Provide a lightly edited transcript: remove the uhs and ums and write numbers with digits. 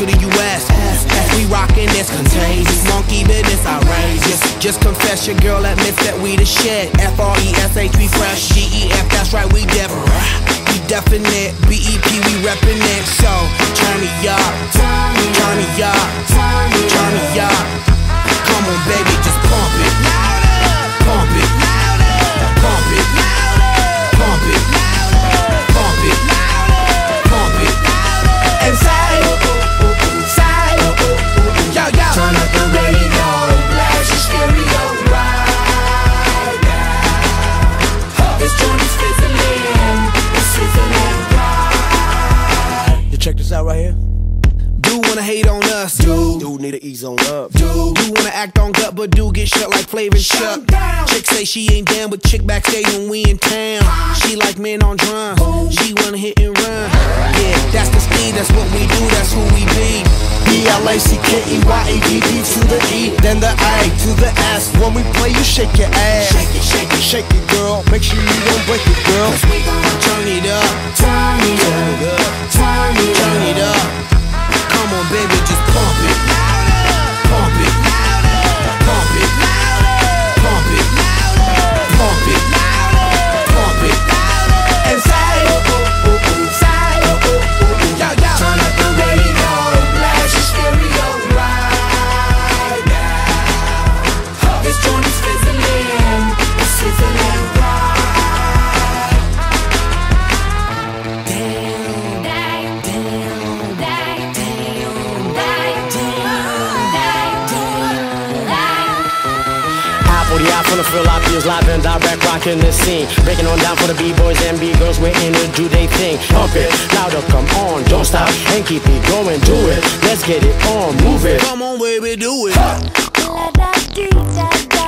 to the US. We rockin' this contagious, monkey business outrageous. Just confess your girl admits that we the shit. FRESH, we fresh. GEF, that's right, we different. We definite. BEP, we reppin' it. So turn me up, turn me up, turn me up. Come on, baby, just pump it, pump it, pump it, pump it, pump it, pump it, and say, yo, yo. Turn up the radio, blast your stereo right now. This joint is fizzling, it's sizzling right. You check this out right here. Dude wanna hate on us, dude need to ease on up, dude wanna act on gut, but dude get shut like Flavor and Chuck. Chick say she ain't down with chick backstage when we in town. She like men on drum, she wanna hit and run. Yeah, that's the speed, that's what we do, that's who we be. BLACKEYEDD to the E, then the A to the S. When we play, you shake your ass. Shake it, shake it, shake it, girl. Make sure you don't break it, girl. Cause we gon' Turn it up, turn it up, turn it up, turn it up. Come on, baby, just pump it, pump it, pump it, pump it, pump it, pump it, and say, yo, yo. turn up the radio, blast your stereo right now. This joint is fizzling, it's sizzling right. From the Philippines, live and direct, rocking the scene. Breaking on down for the B-boys and B-girls, we're in to do they thing. Pump it, louder, come on, don't stop, and keep it going, do it. Let's get it on, move it. Come on, baby, do it. Da da dee da da.